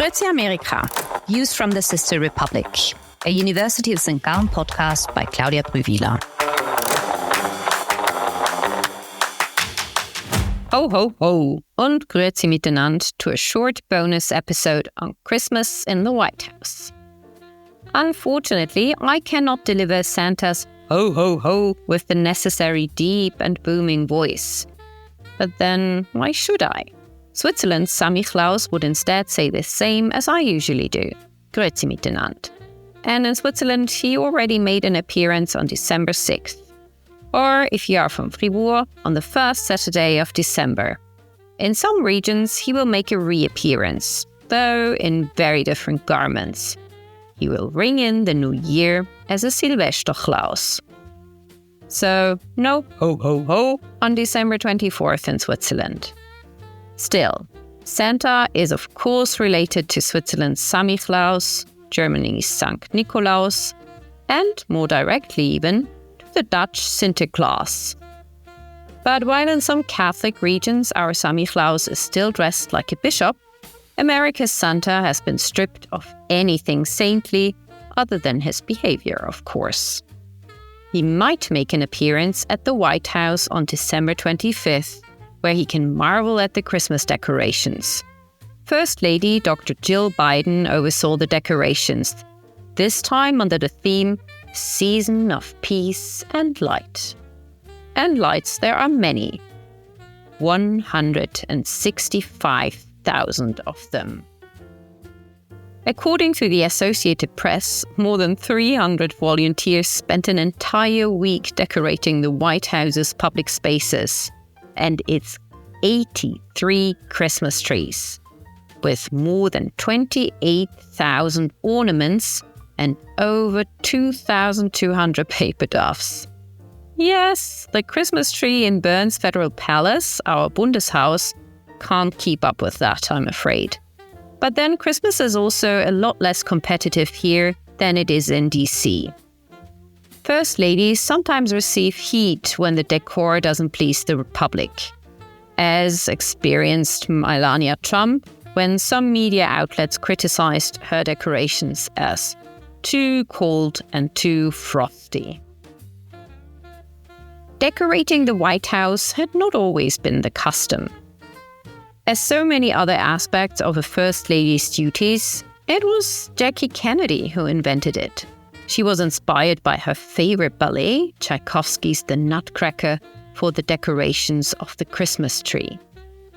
Grüezi Amerika, Views from the Sister Republic, a University of St. Gallen podcast by Claudia Brühwiler. Ho, ho, ho, und grüezi miteinander to a short bonus episode on Christmas in the White House. Unfortunately, I cannot deliver Santa's ho, ho, ho with the necessary deep and booming voice. But then, why should I? Switzerland's Sammy Klaus would instead say the same as I usually do. Grüezi miteinander. And in Switzerland, he already made an appearance on December 6th. Or, if you are from Fribourg, on the first Saturday of December. In some regions, he will make a reappearance, though in very different garments. He will ring in the new year as a Silvester Klaus. So, no ho ho ho on December 24th in Switzerland. Still, Santa is of course related to Switzerland's Sammy Klaus, Germany's Sankt Nikolaus, and more directly even, to the Dutch Sinterklaas. But while in some Catholic regions our Sammy Klaus is still dressed like a bishop, America's Santa has been stripped of anything saintly other than his behavior, of course. He might make an appearance at the White House on December 25th, where he can marvel at the Christmas decorations. First Lady Dr. Jill Biden oversaw the decorations, this time under the theme Season of Peace and Light. And lights there are many. 165,000 of them. According to the Associated Press, more than 300 volunteers spent an entire week decorating the White House's public spaces, and its 83 Christmas trees, with more than 28,000 ornaments and over 2,200 paper doves. Yes, the Christmas tree in Bern's Federal Palace, our Bundeshaus, can't keep up with that, I'm afraid. But then Christmas is also a lot less competitive here than it is in DC. First ladies sometimes receive heat when the decor doesn't please the Republic, as experienced Melania Trump when some media outlets criticized her decorations as too cold and too frosty. Decorating the White House had not always been the custom. As so many other aspects of a First Lady's duties, it was Jackie Kennedy who invented it. She was inspired by her favorite ballet, Tchaikovsky's The Nutcracker, for the decorations of the Christmas tree.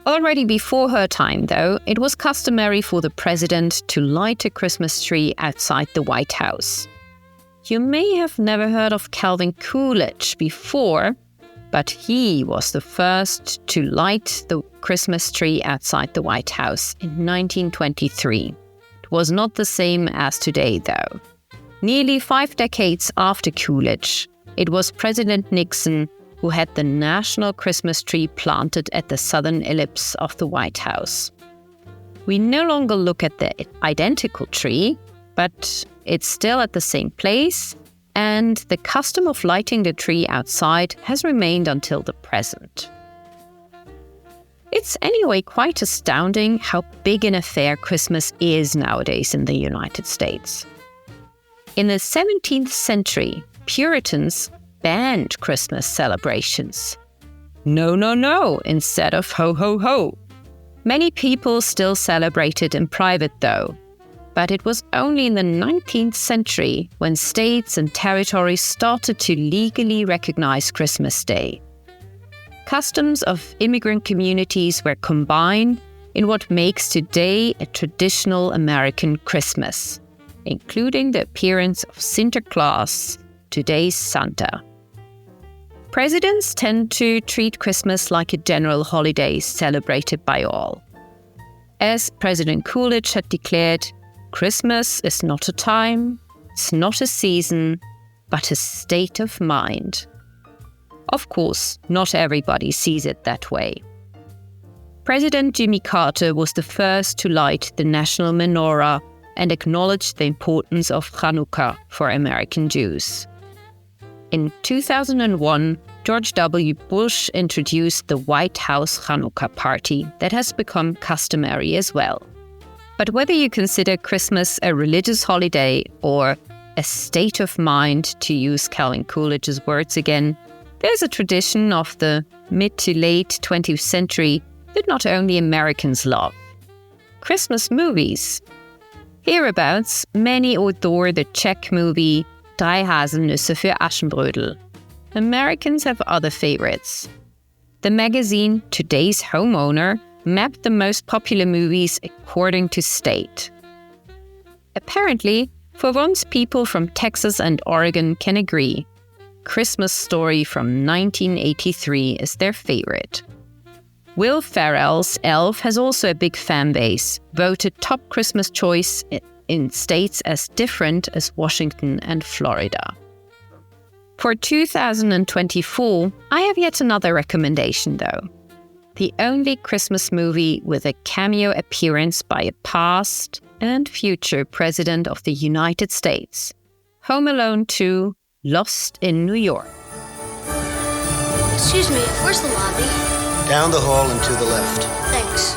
Already before her time, though, it was customary for the president to light a Christmas tree outside the White House. You may have never heard of Calvin Coolidge before, but he was the first to light the Christmas tree outside the White House in 1923. It was not the same as today, though. Nearly 5 decades after Coolidge, it was President Nixon who had the national Christmas tree planted at the southern ellipse of the White House. We no longer look at the identical tree, but it's still at the same place, and the custom of lighting the tree outside has remained until the present. It's anyway quite astounding how big an affair Christmas is nowadays in the United States. In the 17th century, Puritans banned Christmas celebrations. No, no, no, instead of ho, ho, ho. Many people still celebrated in private, though. But it was only in the 19th century when states and territories started to legally recognize Christmas Day. Customs of immigrant communities were combined in what makes today a traditional American Christmas, including the appearance of Sinterklaas, today's Santa. Presidents tend to treat Christmas like a general holiday celebrated by all. As President Coolidge had declared, Christmas is not a time, it's not a season, but a state of mind. Of course, not everybody sees it that way. President Jimmy Carter was the first to light the national menorah and acknowledge the importance of Hanukkah for American Jews. In 2001, George W. Bush introduced the White House Hanukkah party that has become customary as well. But whether you consider Christmas a religious holiday or a state of mind, to use Calvin Coolidge's words again, there's a tradition of the mid to late 20th century that not only Americans love. Christmas movies. Hereabouts, many adore the Czech movie Drei Haselnüsse für Aschenbrödel. Americans have other favorites. The magazine Today's Homeowner mapped the most popular movies according to state. Apparently, for once people from Texas and Oregon can agree, Christmas Story from 1983 is their favorite. Will Ferrell's Elf has also a big fan base, voted top Christmas choice in states as different as Washington and Florida. For 2024, I have yet another recommendation though. The only Christmas movie with a cameo appearance by a past and future President of the United States. Home Alone 2, Lost in New York. Excuse me, where's the lobby? Down the hall and to the left. Thanks.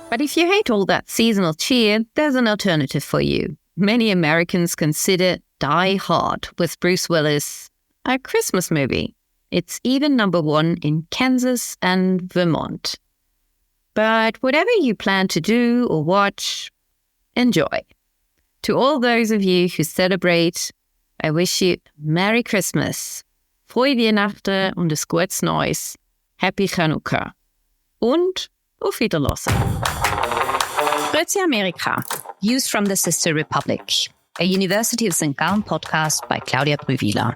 But if you hate all that seasonal cheer, there's an alternative for you. Many Americans consider Die Hard with Bruce Willis a Christmas movie. It's even #1 in Kansas and Vermont. But whatever you plan to do or watch, enjoy. To all those of you who celebrate, I wish you Merry Christmas, Frohe Weihnachten und ein gutes Neues, Happy Chanukah und auf Wiedersehen. Grüezi Amerika, Views from the Sister Republic, a University of St. Gallen podcast by Claudia Brühwiler.